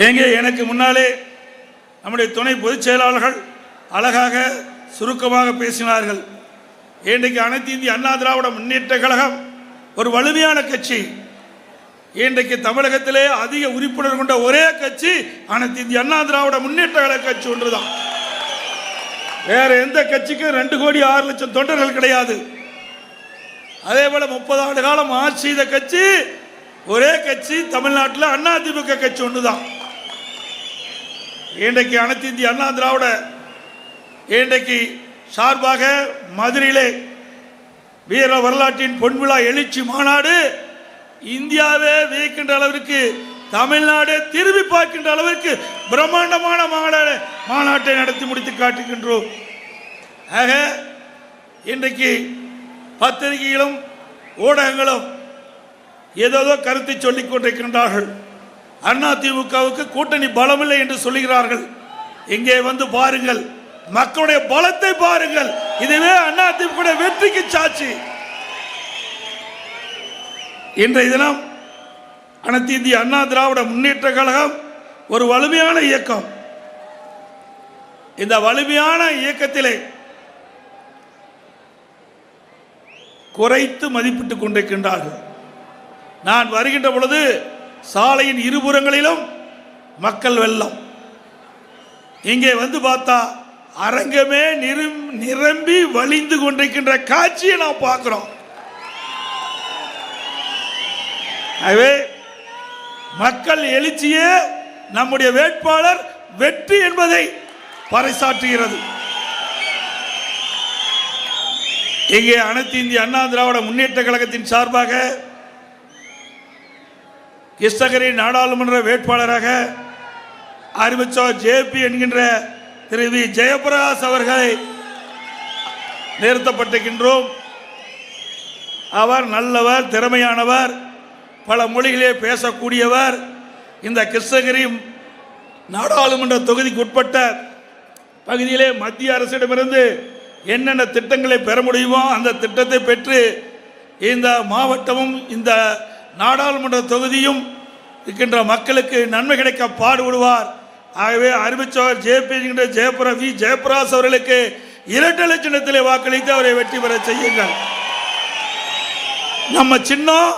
எங்கே எனக்கு முன்னாலே நம்முடைய துணை பொதுச் செயலாளர்கள் அழகாக சுருக்கமாக பேசினார்கள். இன்றைக்கு அனைத்து இந்திய அண்ணா திராவிட முன்னேற்ற கழகம் ஒரு வலிமையான கட்சி. இன்றைக்கு தமிழகத்திலே அதிக உறுப்பினர் கொண்ட ஒரே கட்சி அனைத்து இந்திய அண்ணா திராவிட முன்னேற்ற கழக கட்சி ஒன்றுதான். வேற எந்த கட்சிக்கும் 2,06,00,000 தொண்டர்கள் கிடையாது. அதே போல 30 ஆண்டு காலம் ஆட்சி செய்த கட்சி ஒரே கட்சி தமிழ்நாட்டில் அதிமுக கட்சி ஒன்றுதான். இன்றைக்கு அனைத்து இந்திய அண்ணா திராவிட இன்றைக்கு சார்பாக மதுரையிலே வீர வரலாற்றின் பொன்விழா எழுச்சி மாநாடு இந்தியாவே வியக்கின்ற அளவிற்கு, தமிழ்நாடு திரும்பி பார்க்கின்ற அளவிற்கு பிரம்மாண்டமான மாநாட்டை நடத்தி முடித்து காட்டுகின்றோம். ஆக இன்றைக்கு பத்திரிகைகளும் ஊடகங்களும் ஏதோ கருத்தை சொல்லிக் கொண்டிருக்கின்றார்கள். அதிமுகவுக்கு கூட்டணி பலமில்லை என்று சொல்லுகிறார்கள். இங்கே வந்து பாருங்கள், மக்களுடைய பலத்தை பாருங்கள். இதுவே அதிமுக வெற்றிக்கு சாட்சி. இன்றைய தினம் அனைத்து இந்திய அண்ணா திராவிட முன்னேற்ற கழகம் ஒரு வலிமையான இயக்கம். இந்த வலிமையான இயக்கத்திலே குறைத்து மதிப்பிட்டுக் கொண்டிருக்கின்றார்கள். நான் வருகின்ற பொழுது சாலையின் இருபுறங்களிலும் மக்கள் வெள்ளம். இங்கே வந்து பார்த்தா அரங்கமே நிரம்பி வழிந்து கொண்டிருக்கின்ற காட்சியை நாம் பார்க்கிறோம். ஆகவே மக்கள் எழுச்சியே நம்முடைய வேட்பாளர் வெற்றி என்பதை பறைசாற்றுகிறது. இங்கே அனைத்து இந்திய அண்ணா திராவிட முன்னேற்ற கழகத்தின் சார்பாக கிருஷ்ணகிரி நாடாளுமன்ற வேட்பாளராக அறிவிச்சார் ஜேபி என்கின்ற திரு வி ஜெயபிரகாஷ் அவர்களை நிறுத்தப்பட்டிருக்கின்றோம். அவர் நல்லவர், திறமையானவர், பல மொழிகளே பேசக்கூடியவர். இந்த கிருஷ்ணகிரி நாடாளுமன்ற தொகுதிக்கு உட்பட்ட பகுதியிலே மத்திய அரசிடமிருந்து என்னென்ன திட்டங்களை பெற முடியுமோ அந்த திட்டத்தை பெற்று இந்த மாவட்டமும் இந்த நாடாளுமன்ற தொகுதியும் இருக்கின்ற மக்களுக்கு நன்மை கிடைக்க பாடுபடுவார். ஆகவே அறிவிச்சவர் ஜேபி வி ஜெயபிரகாஷ் அவர்களுக்கு இரட்டை சின்னத்திலே வாக்களித்து அவரை வெற்றி பெற செய்யுங்கள். நம்ம சின்னம்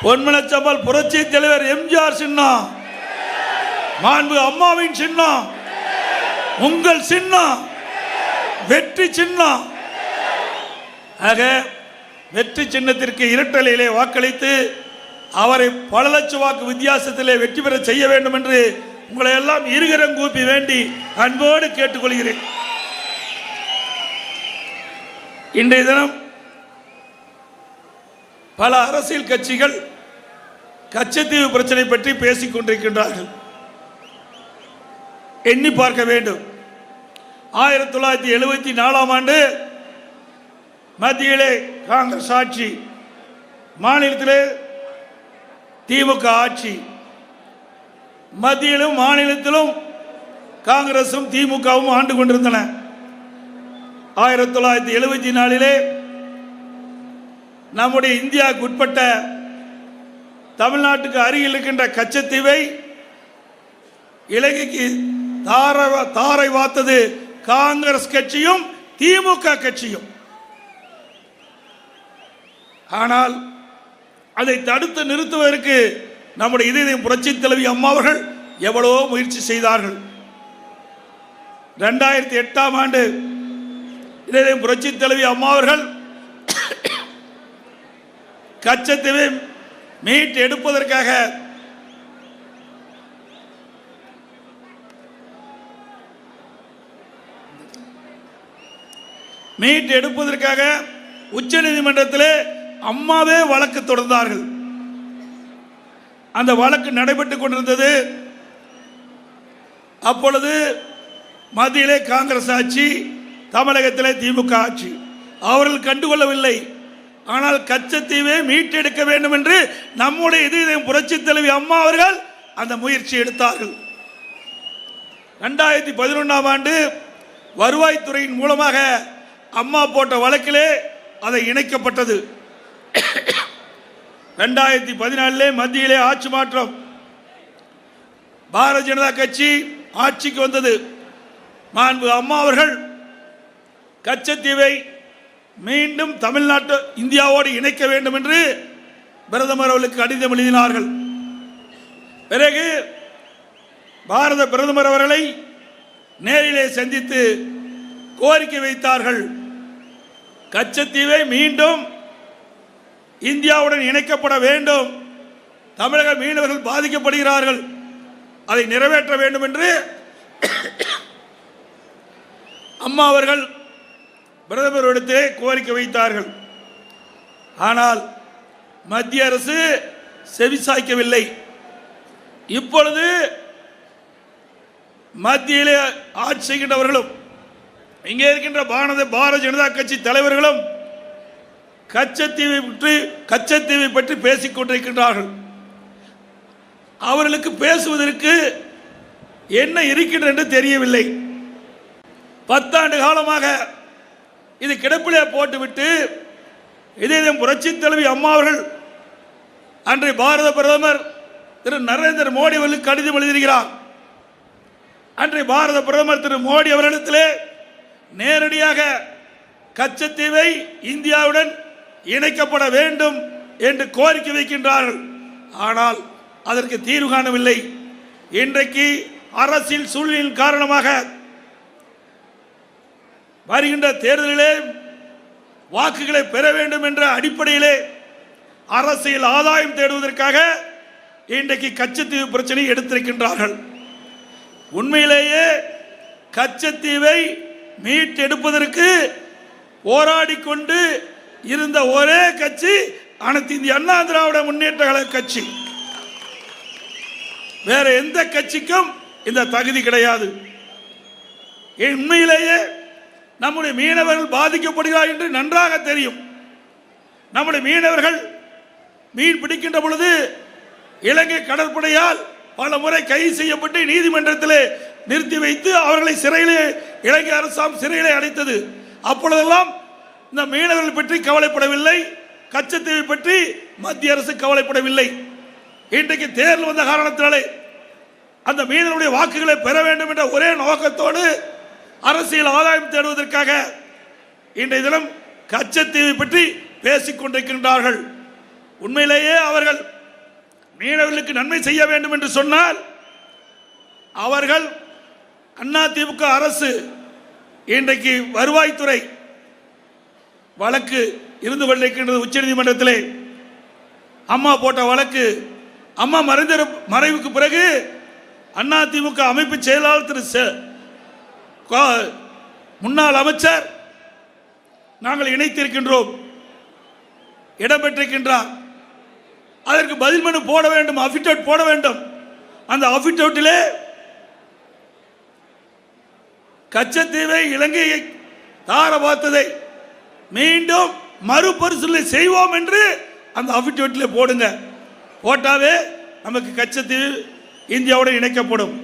பொன்மனச்சம்பல் புரட்சி தலைவர் எம்ஜிஆர் சின்னம், மாண்பு அம்மாவின் சின்னம், உங்கள் சின்னம் வெற்றி சின்னம். ஆக வெற்றி சின்னத்திற்கு இரட்டலையிலே வாக்களித்து அவரை பல லட்ச வாக்கு வித்தியாசத்திலே வெற்றி பெற செய்ய வேண்டும் என்று உங்களை எல்லாம் இருகரம் கூப்பி வேண்டி அன்போடு கேட்டுக்கொள்கிறேன். இன்றைய தினம் பல அரசியல் கட்சிகள் கச்சத்தீவு பிரச்சனை பற்றி பேசிக் கொண்டிருக்கின்றார்கள். எண்ணி பார்க்க வேண்டும். 1974ஆம் ஆண்டு மத்தியிலே காங்கிரஸ் ஆட்சி, மாநிலத்திலே திமுக ஆட்சி. மத்தியிலும் மாநிலத்திலும் காங்கிரசும் திமுகவும் ஆண்டு கொண்டிருந்தன. 1974 நம்முடைய இந்தியாவுக்கு உட்பட்ட தமிழ்நாட்டுக்கு அருகில் இருக்கின்ற கச்சத்தீவை இலங்கைக்கு தாரை வார்த்தது காங்கிரஸ் கட்சியும் திமுக கட்சியும். ஆனால் அதை தடுத்து நிறுத்துவதற்கு நம்முடைய இதயம் புரட்சி தலைவி அம்மா அவர்கள் எவ்வளவோ முயற்சி செய்தார்கள். 2008ஆம் ஆண்டு இதயம் புரட்சி தலைவி அம்மா அவர்கள் கச்சத்தீவை மீட் எடுப்பதற்காக உச்ச நீதிமன்றத்திலே அம்மாவே வழக்கு தொடர்ந்தார்கள். அந்த வழக்கு நடைபெற்றுக் கொண்டிருந்தது. அப்பொழுது மத்தியிலே காங்கிரஸ் ஆட்சி, தமிழகத்திலே திமுக ஆட்சி. அவர்கள் கண்டுகொள்ளவில்லை. ஆனால் கச்சத்தீவை மீட்டெடுக்க வேண்டும் என்று நம்முடைய இதயம் புரட்சி தலைவி அம்மா அவர்கள் அந்த முயற்சி எடுத்தார்கள். 2011ஆம் ஆண்டு வருவாய்த்துறையின் மூலமாக அம்மா போட்ட வழக்கிலே அதை இணைக்கப்பட்டது. 2014 மத்தியிலே ஆட்சி மாற்றம் பாரதிய ஜனதா கட்சி ஆட்சிக்கு வந்தது. மாண்பு அம்மா அவர்கள் கச்சத்தீவை மீண்டும் தமிழ்நாட்டு இந்தியாவோடு இணைக்க வேண்டும் என்று பிரதமர் அவர்களுக்கு கடிதம் எழுதினார்கள். பிறகு பாரத பிரதமர் அவர்களை நேரிலே சந்தித்து கோரிக்கை வைத்தார்கள். கச்சத்தீவை மீண்டும் இந்தியாவுடன் இணைக்கப்பட வேண்டும், தமிழக மீனவர்கள் பாதிக்கப்படுகிறார்கள், அதை நிறைவேற்ற வேண்டும் என்று அம்மா அவர்கள் பிரதமரிடத்திலே கோரிக்கை வைத்தார்கள். ஆனால் மத்திய அரசு செவிசாய்க்கவில்லை. இப்பொழுது மத்தியிலே ஆட்சி செய்கின்றவர்களும் இங்கே இருக்கின்ற பாரதிய ஜனதா கட்சி தலைவர்களும் கச்சத்தீவை பற்றி பேசிக் கொண்டிருக்கின்றார்கள். அவர்களுக்கு பேசுவதற்கு என்ன இருக்கின்றது என்று தெரியவில்லை. 10 ஆண்டு காலமாக இது கிடப்பிலே போட்டுவிட்டு இதே புரட்சி தலைவி அம்மா அவர்கள் அன்றைய பாரத பிரதமர் திரு நரேந்திர மோடி அவர்களுக்கு கடிதம் எழுதியிருக்கிறார். அன்றைய பாரத பிரதமர் திரு மோடி அவர்களிடத்திலே நேரடியாக கச்சத்தீவை இந்தியாவுடன் இணைக்கப்பட வேண்டும் என்று கோரிக்கை வைக்கின்றார்கள். ஆனால் அதற்கு தீர்வு காணவில்லை. இன்றைக்கு அரசியல் சூழ்நிலையின் காரணமாக வருகின்ற தேர்தலிலே வாக்குகளை பெற வேண்டும் என்ற அடிப்படையிலே அரசியல் ஆதாயம் தேடுவதற்காக இன்றைக்கு கச்சத்தீவு பிரச்சனை எடுத்திருக்கின்றார்கள். உண்மையிலேயே கச்சத்தீவை மீட்டெடுப்பதற்கு போராடி கொண்டு இருந்த ஒரே கட்சி அனைத்து இந்திய அண்ணா திராவிட முன்னேற்ற கழக கட்சி. வேற எந்த கட்சிக்கும் இந்த தகுதி கிடையாது. உண்மையிலேயே நம்முடைய மீனவர்கள் பாதிக்கப்படுகிறார் என்று நன்றாக தெரியும். நம்முடைய மீனவர்கள் மீன் பிடிக்கின்ற பொழுது இலங்கை கடற்படையால் பல முறை கைது செய்யப்பட்டு நீதிமன்றத்திலே நிறுத்தி வைத்து அவர்களை சிறையிலே இலங்கை அரசாங்கம் சிறையிலே அடைத்தது. அப்பொழுதெல்லாம் இந்த மீனவர்கள் பற்றி கவலைப்படவில்லை, கச்சத்தீவை பற்றி மத்திய அரசு கவலைப்படவில்லை. இன்றைக்கு தேர்தல் வந்த காரணத்தினாலே அந்த மீனவருடைய வாக்குகளை பெற வேண்டும் என்ற ஒரே நோக்கத்தோடு அரசியல் ஆதாயம் தேடுவதற்காக இன்றைய தினம் கச்சத்தீவை பற்றி பேசிக் கொண்டிருக்கின்றார்கள். உண்மையிலேயே அவர்கள் மீனவர்களுக்கு நன்மை செய்ய வேண்டும் என்று சொன்னால் அவர்கள் அதிமுக அரசு இன்றைக்கு வருவாய்த்துறை வழக்கு இருந்து கொண்டிருக்கின்றது உச்சநீதிமன்றத்திலே. அம்மா போட்ட வழக்கு, அம்மா மறைவுக்கு பிறகு அதிமுக அமைப்பு செயலாளர் திரு முன்னாள் அமைச்சர் நாங்கள் இணைத்திருக்கின்றோம், இடம்பெற்றிருக்கின்றார். அதற்கு பதில் மனு போட வேண்டும், அஃபிடவிட் போட வேண்டும். அந்த அஃபிடவிட்டிலே கச்சத்தீவை இலங்கையை தார பார்த்ததை மீண்டும் மறுபரிசீலனை செய்வோம் என்று அந்த அஃபிடவிட்டிலே போடுங்க. போட்டாவே நமக்கு கச்சத்தீவு இந்தியாவுடன் இணைக்கப்படும்.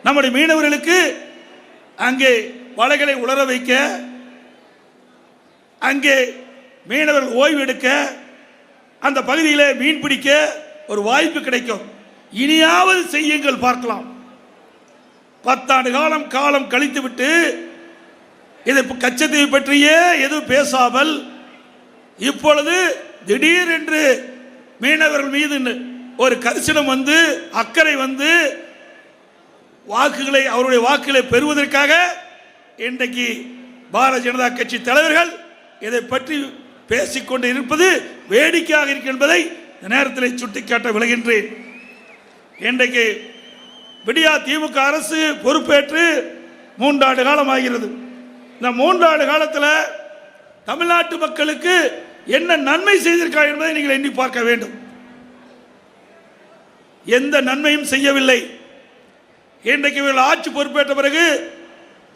நம்முடைய மீனவர்களுக்கு அங்கே வலைகளை உலர வைக்க, அங்கே மீனவர்கள் ஓய்வு எடுக்க, அந்த பகுதியிலே மீன் பிடிக்க ஒரு வாய்ப்பு கிடைக்கும். இனியாவது செய்யுங்கள், பார்க்கலாம். 10 ஆண்டு காலம் கழித்து விட்டு இதை கச்சத்தீவை பற்றியே எதுவும் பேசாமல் இப்பொழுது திடீர் என்று மீனவர்கள் மீது ஒரு கரிசனம் வந்து அக்கறை வந்து அவருடைய வாக்குகளை பெறுவதற்காக இன்றைக்கு பாரதிய ஜனதா கட்சி தலைவர்கள் இதை பற்றி பேசிக்கொண்டு இருப்பது வேடிக்கையாக இருக்கு என்பதை இந்த நேரத்தில் சுட்டிக்காட்ட விளைகின்றேன். இன்றைக்கு விடியா திமுக அரசு பொறுப்பேற்று 3 ஆண்டு காலம் ஆகிறது. இந்த 3 ஆண்டு காலத்தில் தமிழ்நாட்டு மக்களுக்கு என்ன நன்மை செய்திருக்கா என்பதை நீங்கள் எண்ணி பார்க்க வேண்டும். எந்த நன்மையும் செய்யவில்லை. இன்றைக்கு இவர்கள் ஆட்சி பொறுப்பேற்ற பிறகு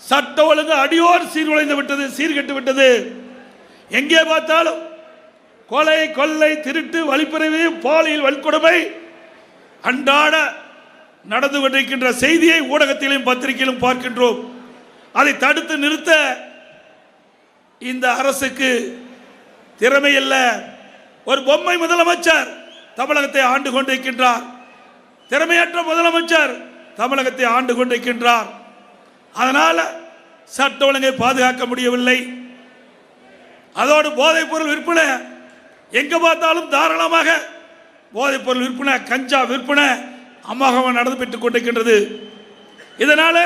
சட்ட ஒழுங்கு அடியோடு சீர்குலைந்து விட்டது, சீர்கெட்டு விட்டது. எங்கே பார்த்தாலும் கொலை, கொள்ளை, திருட்டு, வழிப்பறிவு, பாலியல் வன்கொடுமை அன்றாட நடந்து கொண்டிருக்கின்ற செய்தியை ஊடகத்திலும் பத்திரிகையிலும் பார்க்கின்றோம். அதை தடுத்து நிறுத்த இந்த அரசுக்கு திறமை இல்ல. ஒரு பொம்மை முதலமைச்சர் தமிழகத்தை ஆண்டு கொண்டிருக்கின்றார். திறமையற்ற முதலமைச்சர் தமிழகத்தை ஆண்டு கொண்டிருக்கின்றார். அதனால் சட்ட ஒழுங்கை பாதுகாக்க முடியவில்லை. அதோடு போதைப் பொருள் விற்பனை எங்க பார்த்தாலும் தாராளமாக போதைப் பொருள் விற்பனை, கஞ்சா விற்பனை அமோகமாக நடந்துபெற்றுக் கொண்டிருக்கின்றது. இதனால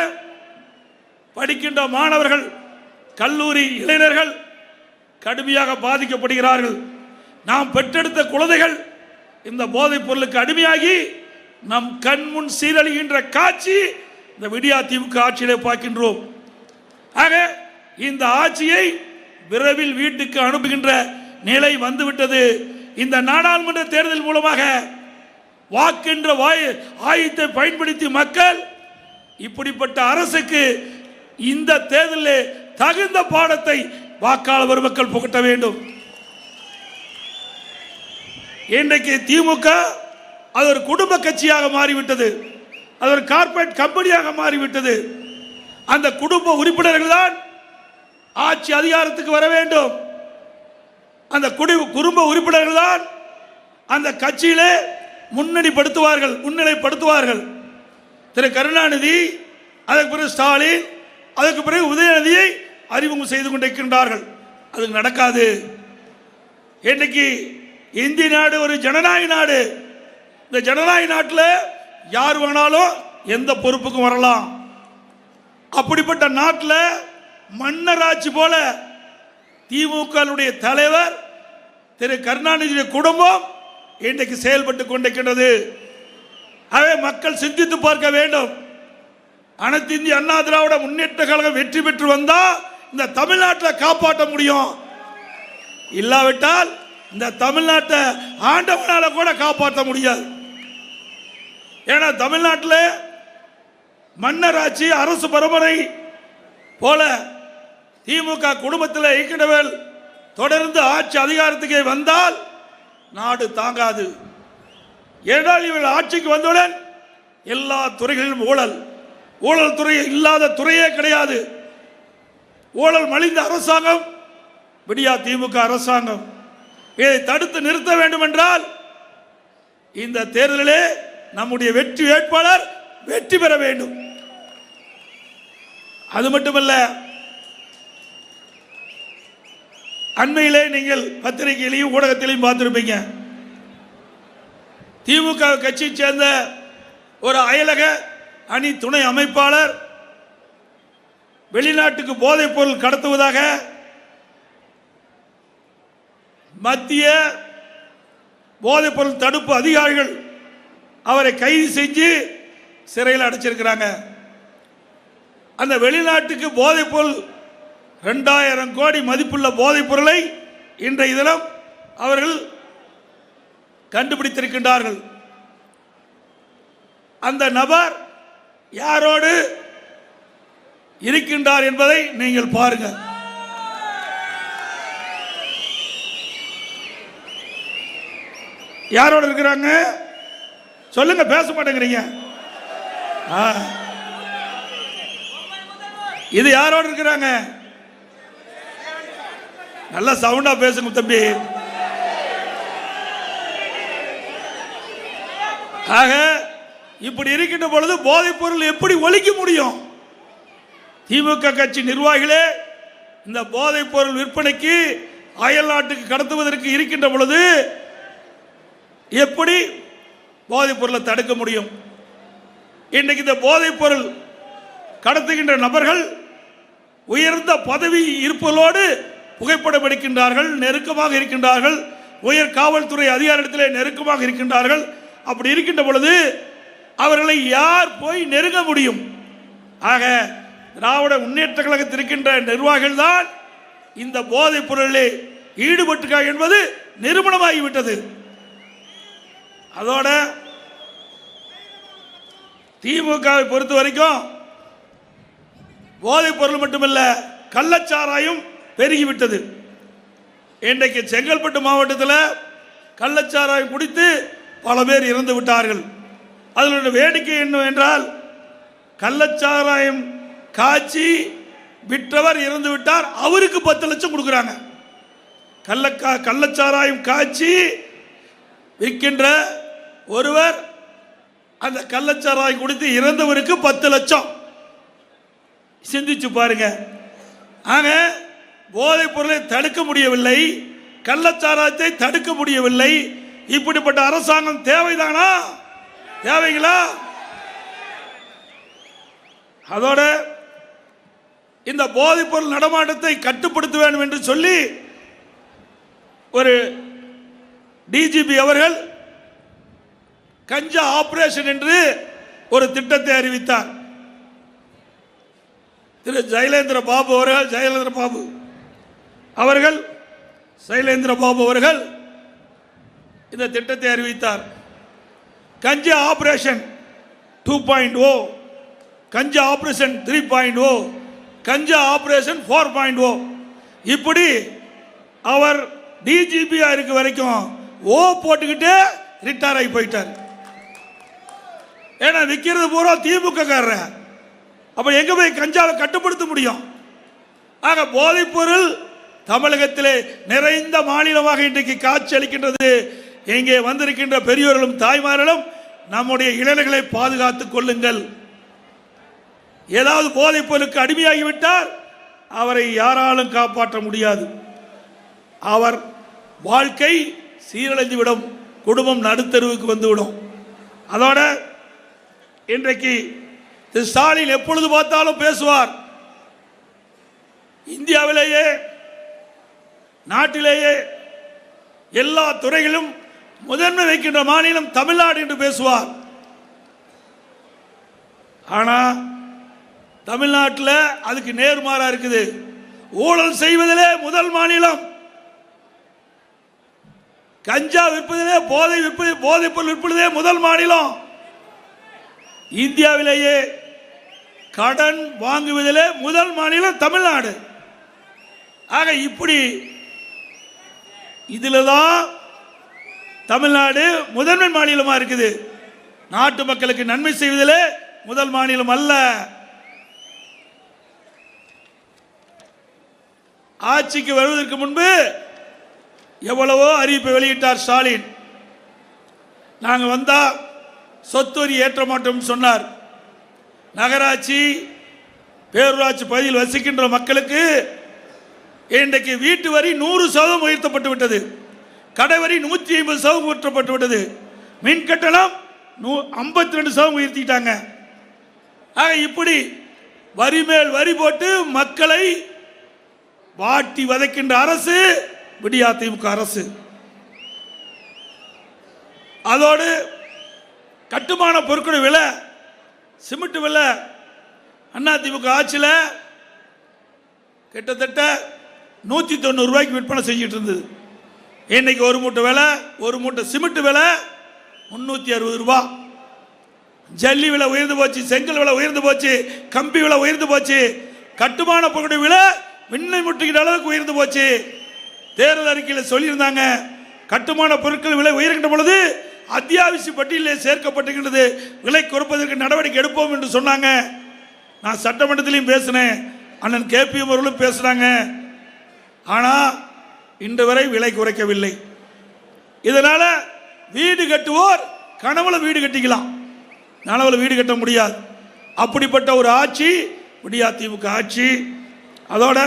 படிக்கின்ற மாணவர்கள், கல்லூரி இளைஞர்கள் கடுமையாக பாதிக்கப்படுகிறார்கள். நாம் பெற்றெடுத்த குழந்தைகள் இந்த போதைப் பொருளுக்கு அடிமையாகி நம் கண் முன் சீரழிகின்ற காட்சி இந்த விடியா திமுக ஆட்சியிலே பார்க்கின்றோம். ஆக இந்த ஆட்சியை விரைவில் வீட்டுக்கு அனுப்புகின்ற நிலை வந்துவிட்டது. இந்த நாடாளுமன்ற தேர்தல் மூலமாக வாக்கென்ற ஆயுதத்தை பயன்படுத்தி மக்கள் இப்படிப்பட்ட அரசுக்கு இந்த தேர்தலில் தகுந்த பாடத்தை வாக்காளர் பெருமக்கள் புகட்ட வேண்டும். இன்றைக்கு திமுக அது ஒரு குடும்ப கட்சியாக மாறிவிட்டது, அது ஒரு கார்ப்பரேட் கம்பெனியாக மாறிவிட்டது. அந்த குடும்ப உறுப்பினர்கள் தான் ஆட்சி அதிகாரத்துக்கு வர வேண்டும். அந்த குடும்ப உறுப்பினர்கள் தான் அந்த கட்சியிலே முன்னிலைப்படுத்துவார்கள். திரு கருணாநிதி, அதற்கு பிறகு ஸ்டாலின், அதற்கு பிறகு உதயநிதியை அறிமுகம் செய்து கொண்டிருக்கின்றார்கள். அது நடக்காது. இன்றைக்கு இந்திய நாடு ஒரு ஜனநாயக நாடு. இந்த ஜனநாயக நாட்டில் யார் வேணாலும் எந்த பொறுப்புக்கும் வரலாம். அப்படிப்பட்ட நாட்டில் மன்னராட்சி போல திமுக தலைவர் திரு கருணாநிதி குடும்பம் இன்றைக்கு செயல்பட்டு கொண்டிருக்கின்றது. அவை மக்கள் சிந்தித்து பார்க்க வேண்டும். அனைத்து இந்திய அண்ணா திராவிட முன்னேற்ற கழகம் வெற்றி பெற்று வந்தால் இந்த தமிழ்நாட்டில் காப்பாற்ற முடியும். இல்லாவிட்டால் இந்த தமிழ்நாட்டை ஆண்டவனால கூட காப்பாற்ற முடியாது. ஏன்னா தமிழ்நாட்டில் மன்னராட்சி, அரசு பரம்பரை போல திமுக குடும்பத்தில் இருக்கின்றவர்கள் தொடர்ந்து ஆட்சி அதிகாரத்துக்கு வந்தால் நாடு தாங்காது. ஏனால் இவர்கள் ஆட்சிக்கு வந்தவுடன் எல்லா துறைகளிலும் ஊழல் துறை இல்லாத துறையே கிடையாது. ஊழல் மலிந்த அரசாங்கம் விடியா திமுக அரசாங்கம். இதை தடுத்து நிறுத்த வேண்டும் என்றால் இந்த தேர்தலிலே நம்முடைய வெற்றி வேட்பாளர் வெற்றி பெற வேண்டும். அது மட்டுமல்ல, அண்மையிலே நீங்கள் பத்திரிகையிலையும் ஊடகத்திலையும் பார்த்திருப்பீங்க, திமுக கட்சியை சேர்ந்த ஒரு அயலக அணி துணை அமைப்பாளர் வெளிநாட்டுக்கு போதைப் பொருள் கடத்துவதாக மத்திய போதைப் பொருள் தடுப்பு அதிகாரிகள் அவரை கைது செஞ்சு சிறையில் அடைச்சிருக்கிறாங்க. அந்த வெளிநாட்டுக்கு போதைப் பொருள் 2000 கோடி மதிப்புள்ள போதைப் பொருளை இன்றைய தினம் அவர்கள் கண்டுபிடித்திருக்கின்றார்கள். அந்த நபர் யாரோடு இருக்கின்றார் என்பதை நீங்கள் பாருங்க. யாரோடு இருக்கிறாங்க சொல்லுங்க, பேச மாட்டேங்கிறீங்க. இது யாரோடு இருக்கிறாங்க? நல்ல சவுண்டா பேசுங்க தம்பி. ஆக இப்படி இருக்கின்ற பொழுது போதைப் பொருள் எப்படி ஒழிக்க முடியும்? திமுக கட்சி நிர்வாகிகளே இந்த போதைப் பொருள் விற்பனைக்கு அயல் நாட்டுக்கு கடத்துவதற்கு இருக்கின்ற பொழுது எப்படி போதைப் பொருளை தடுக்க முடியும்? இன்றைக்கு இந்த போதைப் பொருள் கடத்துகின்ற நபர்கள் உயர்ந்த பதவி இருப்பதோடு புகைப்படம் எடுக்கின்றார்கள், நெருக்கமாக இருக்கின்றார்கள், உயர் காவல்துறை அதிகாரத்திலே நெருக்கமாக இருக்கின்றார்கள். அப்படி இருக்கின்ற பொழுது அவர்களை யார் போய் நெருங்க முடியும்? ஆக திராவிட முன்னேற்ற கழகத்தில் இருக்கின்ற நிர்வாகிகள் தான் இந்த போதைப் பொருளில் ஈடுபட்டிருக்காங்க என்பது நிரூபணமாகிவிட்டது. அதோட திமுகவை பொறுத்த வரைக்கும் போதைப் பொருள் மட்டுமல்ல, கள்ளச்சாராயம் பெருகிவிட்டது. இன்றைக்கு செங்கல்பட்டு மாவட்டத்தில் கள்ளச்சாராயம் குடித்து பல பேர் இறந்து விட்டார்கள். அதனுடைய வேடிக்கை என்னவென்றால், கள்ளச்சாராயம் காய்ச்சி விற்றவர் இறந்து விட்டார், அவருக்கு 10 லட்சம் கொடுக்குறாங்க. கள்ளச்சாராயம் காய்ச்சி விற்கின்ற ஒருவர் அந்த கள்ளச்சாராயம் குடித்து இறந்தவருக்கு 10 லட்சம். சிந்திச்சு பாருங்க. ஆக போதைப் பொருளை தடுக்க முடியவில்லை, கள்ளச்சாராயத்தை தடுக்க முடியவில்லை. இப்படிப்பட்ட அரசாங்கம் தேவைதானா? தேவைங்களா? அதோட இந்த போதைப் பொருள் நடமாட்டத்தை கட்டுப்படுத்த வேண்டும் என்று சொல்லி ஒரு டிஜிபி அவர்கள் கஞ்சா ஆபரேஷன் என்று ஒரு திட்டத்தை அறிவித்தார். திரு சைலேந்திர பாபு அவர்கள் இந்த திட்டத்தை அறிவித்தார். கஞ்சா ஆபரேஷன் 2.0, கஞ்சா ஆபரேஷன் 3.0, கஞ்சா ஆபரேஷன் 4.0. இப்படி அவர் டிஜிபியா இருக்க வரைக்கும் ஓ போட்டுக்கிட்டு ரிட்டையர் ஆகி போயிட்டார். ஏன்னா விற்கிறது பூரா திமுக காரர். அப்ப எங்க போய் கஞ்சாவை கட்டுப்படுத்த முடியும்? ஆக போதைப் பொருள் தமிழகத்திலே நிறைந்த மாநிலமாக இன்றைக்கு காட்சி அளிக்கின்றது. இங்கே வந்திருக்கின்ற பெரியோர்களும் தாய்மார்களும் நம்முடைய இளைஞர்களை பாதுகாத்துக் கொள்ளுங்கள். ஏதாவது போதைப் பொருளுக்கு அடிமையாகிவிட்டால் அவரை யாராலும் காப்பாற்ற முடியாது. அவர் வாழ்க்கை சீரழிந்துவிடும், குடும்பம் நடுத்தருவுக்கு வந்துவிடும். அதோட இன்றைக்கு திரு ஸ்டாலின் எப்பொழுது பார்த்தாலும் பேசுவார், இந்தியாவிலேயே நாட்டிலேயே எல்லா துறைகளிலும் முதன்மை வைக்கின்ற மாநிலம் தமிழ்நாடு என்று பேசுவார். ஆனா தமிழ்நாட்டில் அதுக்கு நேர்மாறா இருக்குது. ஊழல் செய்வதிலே முதல் மாநிலம், கஞ்சா விற்பதிலே போதைப் பொருள் விற்பதிலே முதல் மாநிலம், இந்தியாவிலேயே கடன் வாங்குவதிலே முதல் மாநிலம் தமிழ்நாடு. ஆக இப்படி இதில்தான் தமிழ்நாடு முதன்மை மாநிலமா இருக்குது. நாட்டு மக்களுக்கு நன்மை செய்வதிலே முதல் மாநிலம் அல்ல. ஆட்சிக்கு வருவதற்கு முன்பு எவ்வளவோ அறிவிப்பை வெளியிட்டார் ஸ்டாலின். நாங்கள் வந்தா சொத்து வரி ஏற்ற மாட்டோம் சொன்னார். நகராட்சி பேரூராட்சி பகுதியில் வசிக்கின்ற மக்களுக்கு இன்றைக்கு வீட்டு வரி 100% உயர்த்தப்பட்டு விட்டது. கடை வரி 150% உயர்த்தப்பட்டு விட்டது. மின் கட்டணம் 52% உயர்த்திட்டாங்க. ஆக இப்படி வரி மேல் வரி போட்டு மக்களை வாட்டி வதைக்கின்ற அரசு விடியா திமுக அரசு. அதோடு கட்டுமான பொருட்கள் விலை, சிமெண்ட் விலை அண்ணா திமுக ஆட்சியில் கிட்டத்தட்ட 190 ரூபாய்க்கு விற்பனை செஞ்சுட்டு இருந்தது. இன்னைக்கு ஒரு மூட்டை விலை, ஒரு மூட்டை சிமெண்ட் விலை 360 ரூபாய். ஜல்லி விலை உயர்ந்து போச்சு, செங்கல் விலை உயர்ந்து போச்சு, கம்பி விலை உயர்ந்து போச்சு, கட்டுமான பொருட்கள் விலை விண்ணை முட்டுகிற அளவுக்கு உயர்ந்து போச்சு. தேர்தல் அறிக்கையில் சொல்லியிருந்தாங்க, கட்டுமான பொருட்கள் விலை உயர்கின்ற பொழுது அத்தியாவசிய பட்டியலில் சேர்க்கப்பட்டிருக்கின்றது, விலை குறைப்பதற்கு நடவடிக்கை எடுப்போம் என்று சொன்னாங்க. நான் சட்டமன்றத்திலையும் பேசினேன், அண்ணன் கேபிஎம் அவர்களும் பேசுறாங்க. ஆனால் இன்று வரை விலை குறைக்கவில்லை. இதனால வீடு கட்டுவோர் கனவுல வீடு கட்டிக்கலாம், நனவுல வீடு கட்ட முடியாது. அப்படிப்பட்ட ஒரு ஆட்சி விடியா திமுக ஆட்சி. அதோட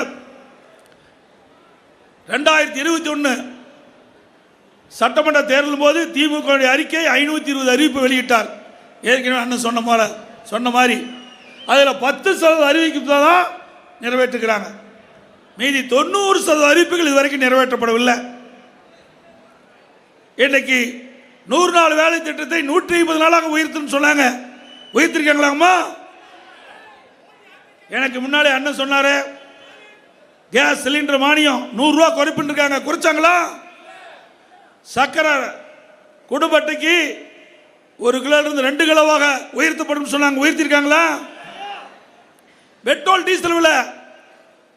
2021 சட்டமன்ற தேர்தல் போது திமுக அறிக்கை 520 அறிவிப்பு வெளியிட்டார். ஏற்கனவே அண்ணன் சொன்ன மாதிரி அதில் 10% அறிவிப்பு தான் நிறைவேற்றுகிறாங்க. மீதி 90% அறிவிப்புகள் இதுவரைக்கும் நிறைவேற்றப்படவில்லை. இன்றைக்கு 100 நாள் வேலை திட்டத்தை 150 நாளாக உயர்த்துன்னு சொன்னாங்க. உயர்த்திருக்காங்களாமா? எனக்கு முன்னாலே அண்ணன் சொன்னாரு, கேஸ் சிலிண்டர் மானியம் 100 ரூபா குறைப்புன்னு இருக்காங்க. குறைச்சாங்களா? சக்கரை குடும்ப அட்டைக்கு 1 கிலோ இருந்து 2 கிலோவாக உயர்த்தப்படும் சொன்னாங்க. உயர்த்திருக்காங்களா? பெட்ரோல் டீசல் விலை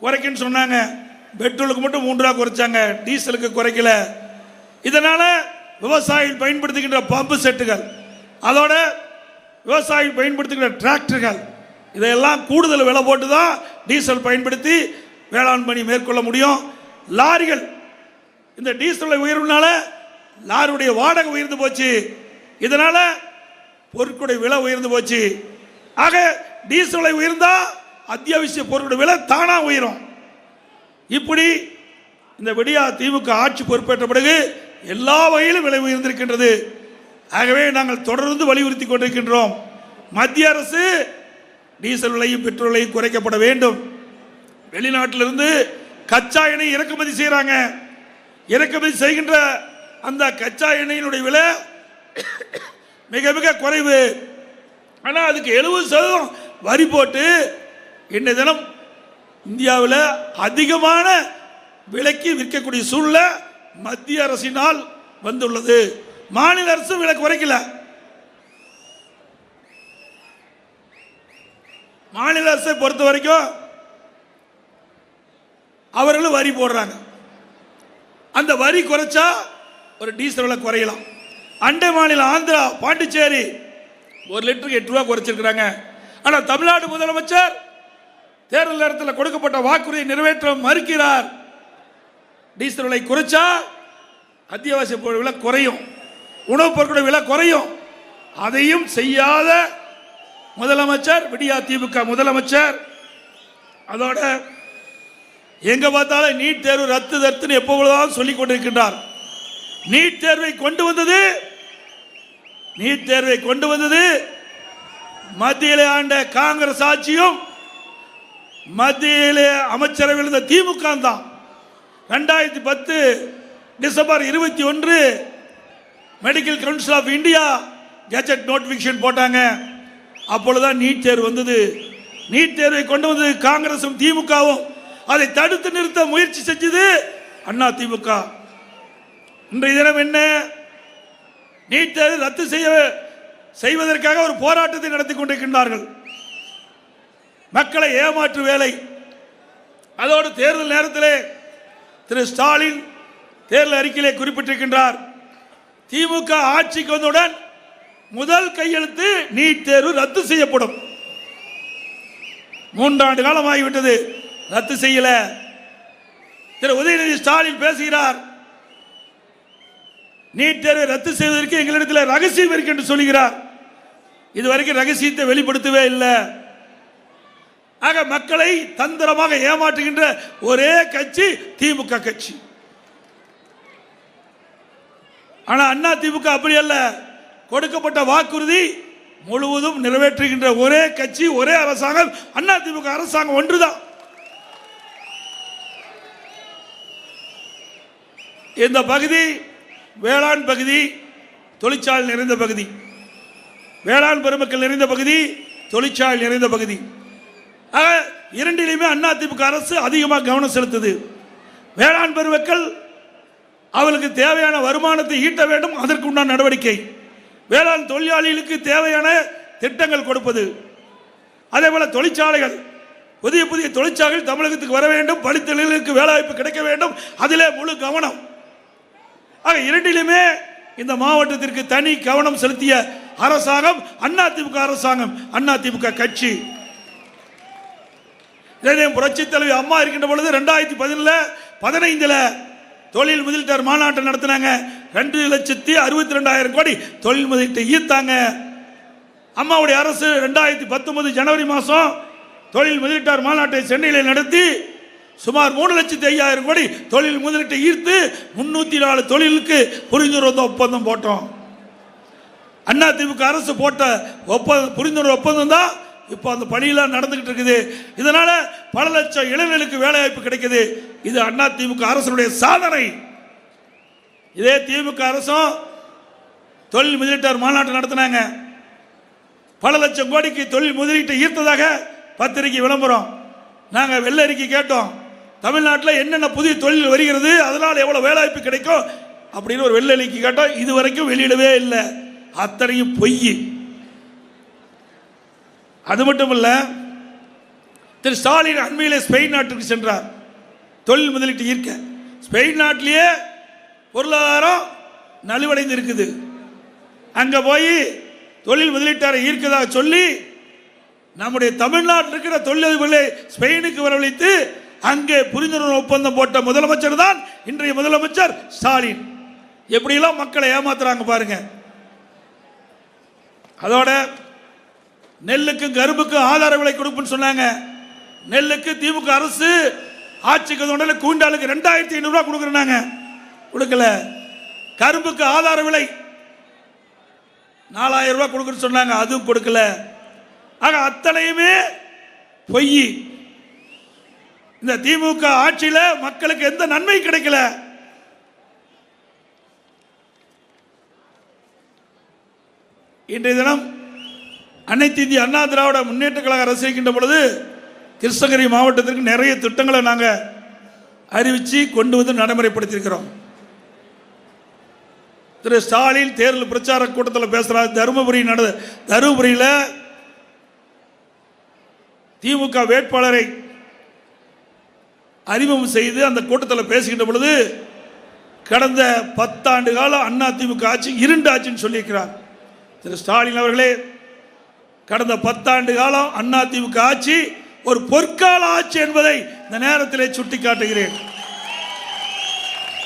குறைக்குன்னு சொன்னாங்க. பெட்ரோலுக்கு மட்டும் 3 ரூபா குறைச்சாங்க, டீசலுக்கு குறைக்கல. இதனால விவசாயிகள் பயன்படுத்துகின்ற பம்பு செட்டுகள், அதோட விவசாயிகள் பயன்படுத்துகின்ற டிராக்டர்கள், இதையெல்லாம் கூடுதல் விலை போட்டு தான் டீசல் பயன்படுத்தி வேளாண் பணி மேற்கொள்ள முடியும். லாரிகள் இந்த டீசல் உயர்வுனால லாரியுடைய வாடகை உயர்ந்து போச்சு. இதனால பொருட்களுடைய விலை உயர்ந்து போச்சு. ஆக டீசல் விலை உயர்ந்தா அத்தியாவசிய பொருட்களுடைய விலை தானா உயரும். இப்படி இந்த விடியா திமுக ஆட்சி பொறுப்பேற்ற பிறகு எல்லா வகையிலும் விலை உயர்ந்திருக்கின்றது. ஆகவே நாங்கள் தொடர்ந்து வலியுறுத்தி கொண்டிருக்கின்றோம். மத்திய அரசு டீசல் விலையும் பெட்ரோல் விலையும் குறைக்கப்பட வேண்டும். வெளிநாட்டிலிருந்து கச்சா எண்ணெய் இறக்குமதி செய்கிறாங்க. இறக்குமதி செய்கின்ற அந்த கச்சா எண்ணெயினுடைய விலை மிக மிக குறைவு. ஆனால் அதுக்கு 70% வரி போட்டு இன்றைய தினம் இந்தியாவில் அதிகமான விலைக்கு விற்கக்கூடிய சூழ்நிலை மத்திய அரசினால் வந்துள்ளது. மாநில அரசு விலை குறைக்கல. மாநில அரசை பொறுத்த வரைக்கும் அவர்களும் வரி போடுறாங்க. அந்த வரி குறைச்சா ஒரு டீசல் விலை குறையலாம். அண்டை மாநிலம் ஆந்திரா, பாண்டிச்சேரி 1 லிட்டருக்கு 8 ரூபா குறைச்சிருக்கிறாங்க. ஆனால் தமிழ்நாடு முதலமைச்சர் தேர்தல் நேரத்தில் கொடுக்கப்பட்ட வாக்குறுதியை நிறைவேற்ற மறுக்கிறார். டீசல் விலை குறைச்சா அத்தியாவசிய பொருள் விலை குறையும், உணவுப் பொருட்களுடைய விலை குறையும். அதையும் செய்யாத முதலமைச்சர் விடியா திமுக முதலமைச்சர். அதோட எங்க பார்த்தாலும் நீட் தேர்வு ரத்து ரத்துன்னு எப்பொழுதும் சொல்லிக் கொண்டிருக்கின்றார். நீட் தேர்வை கொண்டு வந்தது மத்தியிலே ஆண்ட காங்கிரஸ் ஆட்சியும் மத்தியிலே அமைச்சரவையில் இருந்த திமுக தான். 2010 December 21 medical council of India gazette notification போட்டாங்க. அப்பொழுதுதான் நீட் தேர்வு வந்தது. நீட் தேர்வை கொண்டு வந்தது காங்கிரசும் திமுகவும். அதை தடுத்து நிறுத்த முயற்சி செஞ்சது அண்ணா திமுக. இன்றைய தினம் என்ன? நீட் தேர்வு ரத்து செய்வதற்காக ஒரு போராட்டத்தை நடத்தி கொண்டிருக்கின்றார்கள். மக்களை ஏமாற்று வேலை. அதோடு தேர்தல் நேரத்திலே திரு ஸ்டாலின் தேர்தல் அறிக்கையிலே குறிப்பிட்டிருக்கின்றார், திமுக ஆட்சிக்கு வந்தவுடன் முதல் கையெழுத்து நீட் தேர்வு ரத்து செய்யப்படும். 3 ஆண்டு காலம் ஆகிவிட்டது, ரத்து செய்யல. திரு உதயநிதி ஸ்டாலின் பேசுகிறார், நீட் தேர்வை ரத்து செய்வதற்கு எங்களிடத்தில் ரகசியம் இருக்கு என்று சொல்கிறார். இதுவரைக்கும் ரகசியத்தை வெளிப்படுத்தவே இல்லை. ஆக மக்களை தந்திரமாக ஏமாற்றுகின்ற ஒரே கட்சி திமுக கட்சி. ஆனா அண்ணா திமுக அப்படி அல்ல. கொடுக்கப்பட்ட வாக்குறுதி முழுவதும் நிறைவேற்றுகின்ற ஒரே கட்சி, ஒரே அரசாங்கம் அண்ணா திமுக அரசாங்கம் ஒன்றுதான். இந்த பகுதி வேளாண் பகுதி, தொழிற்சாலை நிறைந்த பகுதி, வேளாண் பெருமக்கள் நிறைந்த பகுதி, தொழிற்சாலை நிறைந்த பகுதி. ஆக இரண்டிலுமே அண்ணா திமுக அரசு அதிகமாக கவனம் செலுத்துது. வேளாண் பெருமக்கள் அவர்களுக்கு தேவையான வருமானத்தை ஈட்ட வேண்டும், அதற்கு உண்டான நடவடிக்கை. வேளாண் தொழிலாளிகளுக்கு தேவையான திட்டங்கள் கொடுப்பது. அதே போல தொழிற்சாலைகள், புதிய புதிய தொழிற்சாலைகள் தமிழகத்துக்கு வர வேண்டும், படித்தவர்களுக்கு வேலைவாய்ப்பு கிடைக்க வேண்டும், அதிலே முழு கவனம். ஆக இரண்டிலுமே இந்த மாவட்டத்திற்கு தனி கவனம் செலுத்திய அரசாங்கம் அண்ணா திமுக அரசாங்கம், அண்ணா திமுக கட்சி. புரட்சி தலைவி அம்மா இருக்கின்ற பொழுது 2015 தொழில் முதலீட்டாளர் மாநாட்டை நடத்தினாங்க. 2,62,200,000 கோடி தொழில் முதலீட்டை ஈர்த்தாங்க. அம்மாவுடைய அரசு 2019 ஜனவரி மாதம் தொழில் முதலீட்டாளர் மாநாட்டை சென்னையில் நடத்தி சுமார் 3,05,000 கோடி தொழில் முதலீட்டை ஈர்த்து 304 தொழிலுக்கு புரிந்துணர்வு ஒப்பந்தம் போட்டோம். அண்ணா திமுக அரசு போட்ட புரிந்துணர்வு ஒப்பந்தம் தான் இப்போ அந்த பணியெல்லாம் நடந்துகிட்டு இருக்குது. இதனால பல லட்சம் இளைஞர்களுக்கு வேலைவாய்ப்பு கிடைக்குது. இது அண்ணா திமுக அரசுடைய சாதனை. இதே திமுக அரசும் தொழில் முதலீட்டாளர் மாநாட்டை நடத்தினாங்க. பல லட்சம் கோடிக்கு தொழில் முதலீட்டை ஈர்த்ததாக பத்திரிகை விளம்பரம். நாங்கள் வெள்ளை அறிக்கை கேட்டோம், தமிழ்நாட்டில் என்னென்ன புதிய தொழில் வருகிறது, அதனால் எவ்வளோ வேலைவாய்ப்பு கிடைக்கும் அப்படின்னு ஒரு வெள்ளை அறிக்கை கேட்டோம். இது வரைக்கும் வெளியிடவே இல்லை, அத்தனையும் பொய். அது மட்டும் இல்ல, திரு ஸ்டாலின் அண்மையிலே ஸ்பெயின் நாட்டுக்கு சென்றார் தொழில் முதலீட்டு ஈர்க்க. ஸ்பெயின் நாட்டிலேயே பொருளாதாரம் நலிவடைந்து இருக்குது. அங்க போய் தொழில் முதலீட்டாரை ஈர்க்கதாக சொல்லி நம்முடைய தமிழ்நாட்டில் இருக்கிற தொழிலதிபர்களை ஸ்பெயினுக்கு வரவழைத்து அங்கே புரிந்துணர்வு ஒப்பந்தம் போட்ட முதலமைச்சர் தான் இன்றைய முதலமைச்சர் ஸ்டாலின். எப்படியெல்லாம் மக்களை ஏமாத்துறாங்க பாருங்க. அதோட நெல்லுக்கும் கரும்புக்கும் ஆதார விலை கொடுப்புன்னு சொன்னாங்க. நெல்லுக்கு திமுக அரசு ஆட்சிக்கு வந்த குவிண்டாலுக்கு 2500 ரூபாய் கொடுக்குறாங்க, கொடுக்கல. கரும்புக்கு ஆதார விலை 4000 ரூபாய் கொடுக்குன்னு சொன்னாங்க, அதுவும் கொடுக்கல. ஆக அத்தனையுமே பொய். இந்த திமுக ஆட்சியில் மக்களுக்கு எந்த நன்மை கிடைக்கல. இன்றைய தினம் அனைத்து இந்திய அண்ணா திராவிட முன்னேற்ற கழக அரசு இருக்கின்ற பொழுது கிருஷ்ணகிரி மாவட்டத்திற்கு நிறைய திட்டங்களை நாங்கள் அறிவித்து கொண்டு வந்து நடைமுறைப்படுத்தியிருக்கிறோம். திரு ஸ்டாலின் தேர்தல் பிரச்சார கூட்டத்தில் பேசுகிறார். தருமபுரியில் திமுக வேட்பாளரை அறிமுகம் செய்து அந்த கூட்டத்தில் பேசுகின்ற பொழுது கடந்த 10 ஆண்டு காலம் அண்ணா திமுக ஆட்சி இருண்ட ஆட்சின்னு சொல்லியிருக்கிறார். திரு ஸ்டாலின் அவர்களே, கடந்த 10 ஆண்டு காலம் அண்ணா திமுக ஆட்சி ஒரு பொற்கால ஆட்சி என்பதை இந்த நேரத்திலே சுட்டி காட்டுகிறேன்.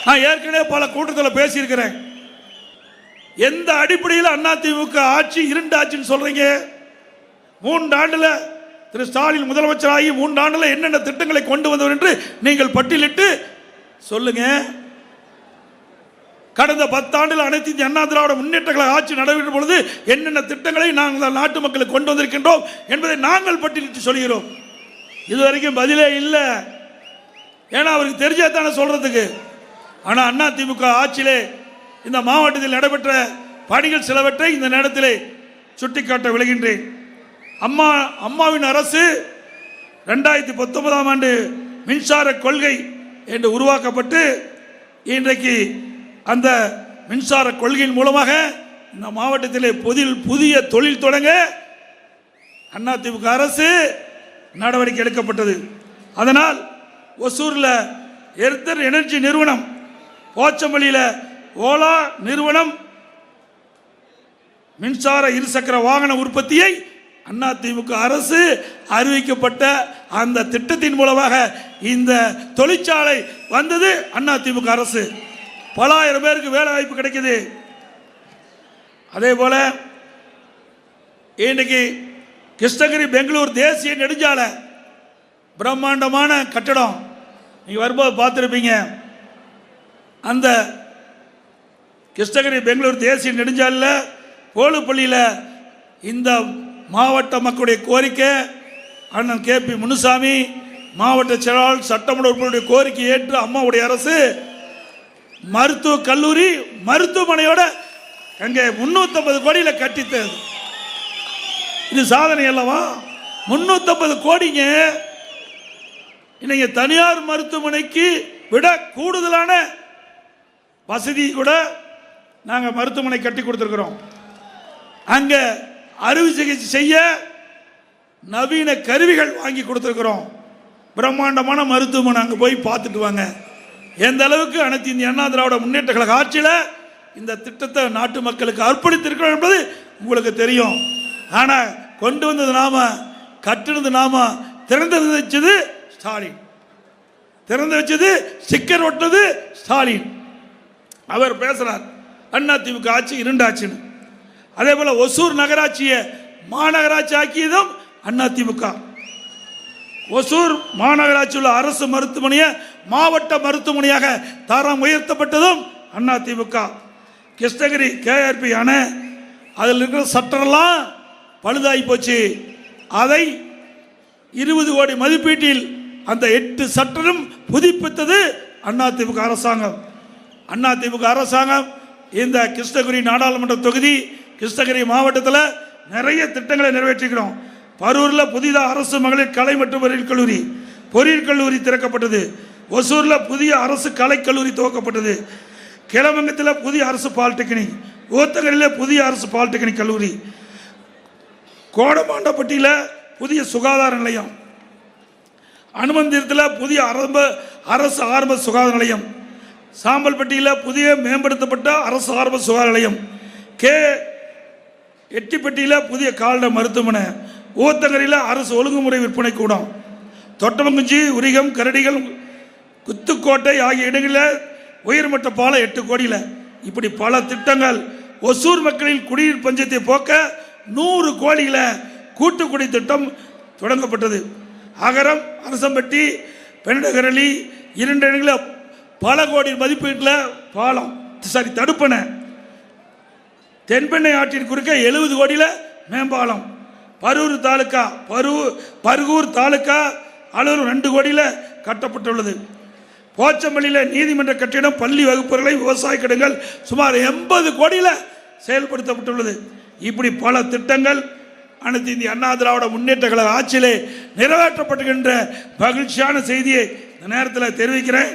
நான் ஏற்கனவே பல கூட்டத்தில் பேசியிருக்கிறேன். எந்த அடிப்படையில் அண்ணா திமுக ஆட்சி இருண்ட ஆட்சின்னு சொல்றீங்க? 3 ஆண்டுல திரு ஸ்டாலின் முதலமைச்சராகி 3 ஆண்டுல என்னென்ன திட்டங்களை கொண்டு வந்தவர் என்று நீங்கள் பட்டியலிட்டு சொல்லுங்க. கடந்த 10 ஆண்டுகள் அனைத்து இந்திய அண்ணா திராவிட முன்னேற்ற கழக ஆட்சி நடைபெறும் பொழுது என்னென்ன திட்டங்களை நாங்கள் நாட்டு மக்களுக்கு கொண்டு வந்திருக்கின்றோம் என்பதை நாங்கள் பட்டியலிட்டு சொல்கிறோம். இதுவரைக்கும் பதிலே இல்லை. ஏன்னா அவருக்கு தெரிஞ்சா தானே சொல்றதுக்கு. ஆனால் அண்ணா திமுக ஆட்சியிலே இந்த மாவட்டத்தில் நடைபெற்ற பணிகள் சிலவற்றை இந்த நேரத்திலே சுட்டிக்காட்ட விளைகின்றேன். அம்மாவின் அரசு 2019ஆம் ஆண்டு மின்சார கொள்கை என்று உருவாக்கப்பட்டு இன்றைக்கு அந்த மின்சார கொள்கையின் மூலமாக இந்த மாவட்டத்திலே புதிய தொழில் தொடங்க அதிமுக அரசு நடவடிக்கை எடுக்கப்பட்டது. அதனால் ஒசூரில் எர்த்தர் எனர்ஜி நிறுவனம், போச்சம்பள்ளியில் ஓலா நிறுவனம் மின்சார இருசக்கர வாகன உற்பத்தியை அதிமுக அரசு அறிவிக்கப்பட்ட அந்த திட்டத்தின் மூலமாக இந்த தொழிற்சாலை வந்தது. அதிமுக அரசு பல ஆயிரம் பேருக்கு வேலை வாய்ப்பு கிடைக்குது. அதே போல இன்னைக்கு கிருஷ்ணகிரி பெங்களூர் தேசிய நெடுஞ்சாலை பிரம்மாண்டமான கட்டடம், நீங்க வரும்போது பார்த்துருப்பீங்க. அந்த கிருஷ்ணகிரி பெங்களூர் தேசிய நெடுஞ்சாலையில் போலுப்பள்ளியில் இந்த மாவட்ட மக்களுடைய கோரிக்கை, அண்ணன் KP முனுசாமி மாவட்ட செயலாளர் சட்டமன்ற உறுப்பினருடைய கோரிக்கை ஏற்று அம்மாவுடைய அரசு மருத்துவ கல்லூரி மருத்துவமனையோட அங்கே 350 கோடியில் கட்டித்தது. இது சாதனை அல்லவா? 350 கோடிங்க. இன்னைக்கு தனியார் மருத்துவமனைக்கு விட கூடுதலான வசதி கூட நாங்கள் மருத்துவமனை கட்டி கொடுத்துருக்கிறோம். அங்கே அறுவை சிகிச்சை செய்ய நவீன கருவிகள் வாங்கி கொடுத்துருக்கிறோம். பிரம்மாண்டமான மருத்துவமனை, அங்கே போய் பார்த்துட்டு வாங்க. எந்த அளவுக்கு அனைத்து இந்திய அண்ணா திராவிட முன்னேற்ற கழக ஆட்சியில் இந்த திட்டத்தை நாட்டு மக்களுக்கு அர்ப்பணித்திருக்கிறோம் என்பது உங்களுக்கு தெரியும். ஆனால் கொண்டு வந்தது நாம, கட்டினது நாம, திறந்து வச்சது ஸ்டாலின், திறந்து வச்சது ஸ்டிக்கர் ஒட்டது ஸ்டாலின். அவர் பேசுறார் அதிமுக ஆட்சி இருண்டாட்சின்னு. அதே போல ஒசூர் நகராட்சியை மாநகராட்சி ஆக்கியதும் அதிமுக. ஒசூர் மாநகராட்சி உள்ள அரசு மருத்துவமனையை மாவட்ட மருத்துவமனையாக தரம் உயர்த்தப்பட்டதும் அதிமுக. கிருஷ்ணகிரி KRP அணை, அதில் இருக்கிற சட்டரெல்லாம் பழுதாகி போச்சு. அதை 20 கோடி மதிப்பீட்டில் அந்த 8 சட்டரும் புதுப்பித்தது அதிமுக அரசாங்கம். அதிமுக அரசாங்கம் இந்த கிருஷ்ணகிரி நாடாளுமன்ற தொகுதி கிருஷ்ணகிரி மாவட்டத்தில் நிறைய திட்டங்களை நிறைவேற்றிக்கிறோம். பரூரில் புதிதாக அரசு மகளிர் கலை மற்றும் பொறியியல் கல்லூரி திறக்கப்பட்டது. ஒசூரில் புதிய அரசு கலைக்கல்லூரி துவக்கப்பட்டது. கிளமங்கத்தில் புதிய அரசு பாலிடெக்னிக், ஊத்தங்கரையில் புதிய அரசு பாலிடெக்னிக் கல்லூரி, கோடமாண்டப்பட்டியில் புதிய சுகாதார நிலையம், அனுமந்திரத்தில் புதிய அரசு ஆரம்ப சுகாதார நிலையம், சாம்பல்பட்டியில் புதிய மேம்படுத்தப்பட்ட அரசு ஆரம்ப சுகாதார நிலையம், எட்டிப்பட்டியில் புதிய கால்நடை மருத்துவமனை, ஊத்தங்கரையில் அரசு ஒழுங்குமுறை விற்பனை கூடம், தொட்டமங்குஞ்சி, உரிகம், கரடிகள், குத்துக்கோட்டை ஆகிய இடங்களில் உயர்மட்ட பாலம் 8 கோடியில். இப்படி பல திட்டங்கள் ஒசூர் மக்களின் குடிநீர் பஞ்சத்தை போக்க 100 கோடியில் கூட்டுக்குடி திட்டம் தொடங்கப்பட்டது. அகரம், அரசம்பட்டி, பெண்ணகரளி 2 இடங்களில் பல கோடி மதிப்பீட்டில் பாலம் தடுப்பணை. தென்பெண்ணை ஆற்றின் குறுக்க 70 கோடியில் மேம்பாலம். பரூர் தாலுக்கா பர்கூர் தாலுக்கா அளவு 2 கோடியில் கட்டப்பட்டுள்ளது. போச்சம்பள்ளியில் நீதிமன்ற கட்டிடம், பள்ளி வகுப்புகளை, விவசாய கிடங்கள் சுமார் 80 கோடியில் செயல்படுத்தப்பட்டுள்ளது. இப்படி பல திட்டங்கள் அனைத்து இந்திய அண்ணா திராவிட முன்னேற்ற கழக ஆட்சியிலே நிறைவேற்றப்படுகின்ற மகிழ்ச்சியான செய்தியை இந்த நேரத்தில் தெரிவிக்கிறேன்.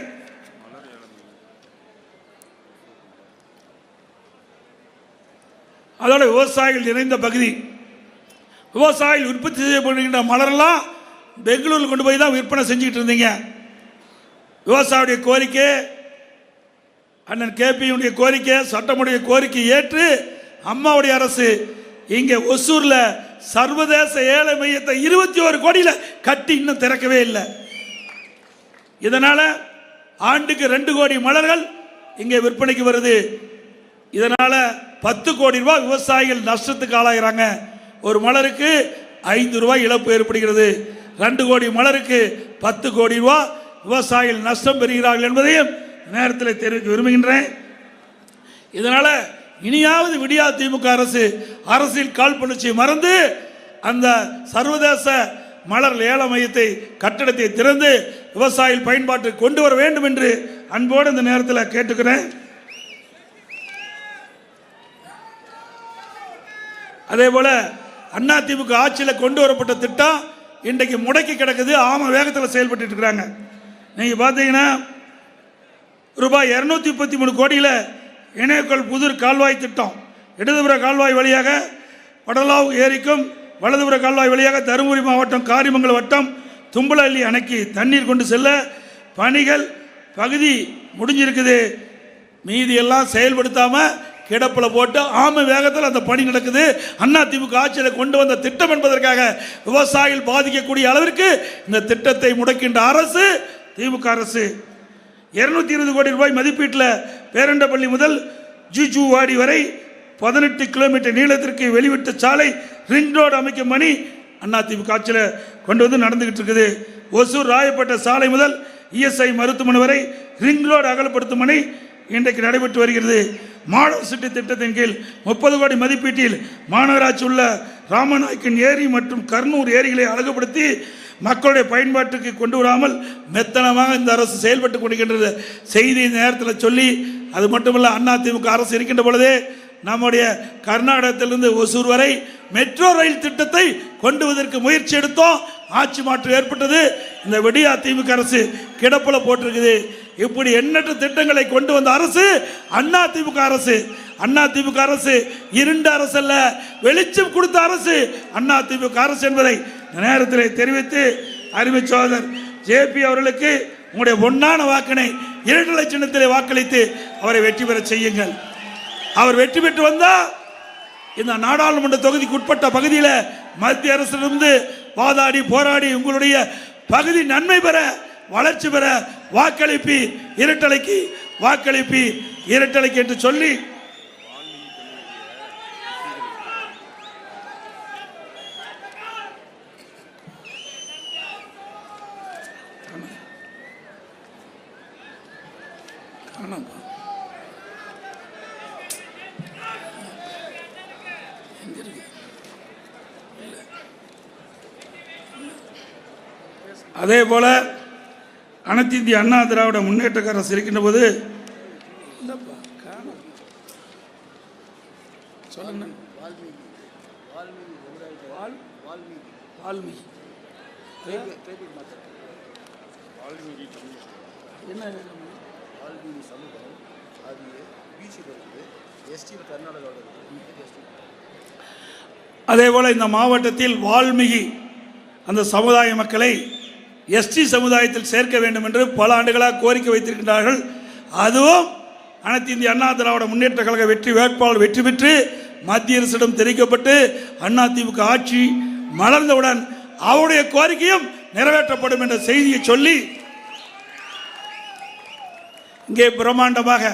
அதோட விவசாயிகள் நிறைந்த பகுதி, விவசாயிகள் உற்பத்தி செய்யப்படுகின்ற மலரெல்லாம் பெங்களூரில் கொண்டு போய் தான் விற்பனை செஞ்சுக்கிட்டு இருந்தீங்க. விவசாயியுடைய கோரிக்கை, அண்ணன் கேபியுடைய கோரிக்கை, சட்டமுடைய கோரிக்கை ஏற்று அம்மாவுடைய அரசு இங்கே ஒசூரில் சர்வதேச ஏழை மையத்தை 21 கோடியில் கட்டி இன்னும் திறக்கவே இல்லை. இதனால் ஆண்டுக்கு 2 கோடி மலர்கள் இங்கே விற்பனைக்கு வருது. இதனால் 10 கோடி ரூபாய் விவசாயிகள் நஷ்டத்துக்கு ஆளாகிறாங்க. ஒரு மலருக்கு 5 ரூபாய் இழப்பு ஏற்படுகிறது. 2 கோடி மலருக்கு 10 கோடி ரூபாய் விவசாயிகள் நஷ்டம் பெறுகிறார்கள் என்பதையும் நேரத்தில் தெரிவிக்க விரும்புகின்றேன். இதனால் இனியாவது விடியா திமுக அரசு அரசியல் காழ்ப்புணர்ச்சியை மறந்து அந்த சர்வதேச மலர் ஏல மையத்தை கட்டடத்தை திறந்து விவசாயிகள் பயன்பாட்டுக்கு கொண்டு வர வேண்டும் என்று அன்போடு இந்த நேரத்தில் கேட்டுக்கிறேன். அதே போல அண்ணா திமுக ஆட்சியில் கொண்டு வரப்பட்ட திட்டம் இன்றைக்கு முடக்கி கிடக்குது. ஆம வேகத்தில் செயல்பட்டு இருக்கிறாங்க. நீங்க பார்த்தீங்கன்னா ரூபாய் 233 கோடியில் இணையக்கல் புதூர் கால்வாய் திட்டம், இடதுபுற கால்வாய் வழியாக வடலாவ் ஏரிக்கும், வலதுபுற கால்வாய் வழியாக தருமபுரி மாவட்டம் காரிமங்கலம் வட்டம் தும்பலஅள்ளி அணைக்கு தண்ணீர் கொண்டு செல்ல பணிகள் பகுதி முடிஞ்சிருக்குது. மீதி எல்லாம் செயல்படுத்தாம கிடப்பில் போட்டு ஆமை வேகத்தில் அந்த பணி நடக்குது. அண்ணா திமுக ஆட்சியில் கொண்டு வந்த திட்டம் என்பதற்காக விவசாயிகள் பாதிக்கக்கூடிய அளவிற்கு இந்த திட்டத்தை முடக்கின்ற அரசு திமுக அரசு. 220 கோடி ரூபாய் மதிப்பீட்டில் பேரண்டப்பள்ளி முதல் ஜூஜுவாடி வரை 18 கிலோமீட்டர் நீளத்திற்கு வெளிவிட்ட சாலை ரிங் ரோடு அமைக்கும் பணி அண்ணா திமுக ஆட்சியில் கொண்டு வந்து நடந்துகிட்டு இருக்குது. ஒசூர் ராயப்பட்ட சாலை முதல் இஎஸ்ஐ மருத்துவமனை வரை ரிங் ரோடு அகலப்படுத்தும் பணி இன்றைக்கு நடைபெற்று வருகிறது. மாடல் சிட்டி திட்டத்தின் கீழ் 30 கோடி மதிப்பீட்டில் மாநகராட்சி உள்ள ராமநாயக்கன் ஏரி மற்றும் கர்னூர் ஏரிகளை அழகுபடுத்தி மக்களுடைய பயன்பாட்டுக்கு கொண்டு வராமல் மெத்தனமாக இந்த அரசு செயல்பட்டு கொண்டிருக்கின்ற செய்தி நேரத்தில் சொல்லி, அது மட்டுமல்ல அண்ணா திமுக அரசு இருக்கின்ற பொழுதே நம்முடைய கர்நாடகத்திலிருந்து ஒசூர் வரை மெட்ரோ ரயில் திட்டத்தை கொண்டு வருவதற்கு முயற்சி எடுத்தோம். ஆட்சி மாற்றம் ஏற்பட்டது. இந்த விடியா திமுக அரசு கிடப்பில் போட்டிருக்குது. இப்படி எண்ணற்ற திட்டங்களை கொண்டு வந்த அரசு அண்ணா திமுக அரசு. அண்ணா திமுக அரசு இருண்ட அரசு அல்ல, வெளிச்சம் கொடுத்த அரசு அண்ணா திமுக அரசு என்பதை நேரத்தில் தெரிவித்து அருமை சோதரர் ஜேபி அவர்களுக்கு உங்களுடைய பொன்னான வாக்கினை 2 லட்சத்திலே வாக்களித்து அவரை வெற்றி பெற செய்யுங்கள். அவர் வெற்றி பெற்று வந்தால் இந்த நாடாளுமன்ற தொகுதிக்கு உட்பட்ட பகுதியில் மத்திய அரசிலிருந்து வாதாடி போராடி உங்களுடைய பகுதி நன்மை பெற, வளர்ச்சி பெற வாக்களிப்பி இரட்டலைக்கு வாக்களிப்பி இரட்டலைக்கு என்று சொல்லி அதே போல அனைத்து இந்திய அண்ணா திராவிட முன்னேற்ற அரசு இருக்கின்ற போது அதே போல இந்த மாவட்டத்தில் வால்மீகி அந்த சமுதாய மக்களை எஸ்டி சமுதாயத்தில் சேர்க்க வேண்டும் என்று பல ஆண்டுகளாக கோரிக்கை வைத்திருக்கின்றார்கள். அதுவும் அனைத்து இந்திய அண்ணா திராவிட முன்னேற்ற கழக வெற்றி வேட்பாளர் வெற்றி பெற்று மத்திய அரசிடம் தெரிவிக்கப்பட்டு அண்ணா திமுக ஆட்சி மலர்ந்தவுடன் அவருடைய கோரிக்கையும் நிறைவேற்றப்படும் என்ற செய்தியை சொல்லி இங்கே பிரம்மாண்டமாக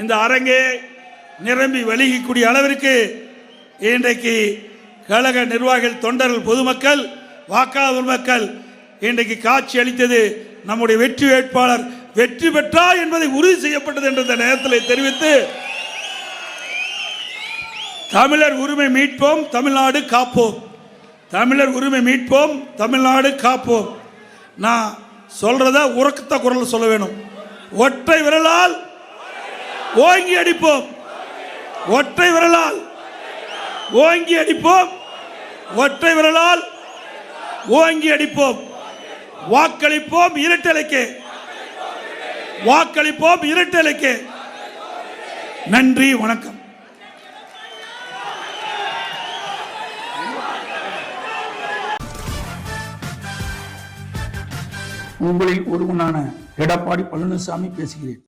இந்த அரங்கே நிரம்பி வழிகக்கூடிய அளவிற்கு இன்றைக்கு கழக நிர்வாகிகள், தொண்டர்கள், பொதுமக்கள், வாக்காளர் மக்கள் இன்றைக்கு காட்சி அளித்தது நம்முடைய வெற்றி வேட்பாளர் வெற்றி பெற்றார் என்பதை உறுதி செய்யப்பட்டது என்ற இந்த நேரத்தில் தெரிவித்து, தமிழர் உரிமை மீட்போம், தமிழ்நாடு காப்போம். தமிழர் உரிமை மீட்போம், தமிழ்நாடு காப்போம். நான் சொல்றத உரக்கத்த குரல் சொல்ல வேணும். ஒற்றை விரலால் ஓங்கி அடிப்போம், ஒற்றை விரலால் ஓங்கி அடிப்போம், ஒற்றை விரலால் ஓங்கி அடிப்போம். வாக்களிப்போம் இரட்டலைக்கு, வாக்களிப்போம் இரட்டலைக்கு. நன்றி, வணக்கம். உங்களில் ஒருவனான எடப்பாடி பழனிசாமி பேசுகிறேன்.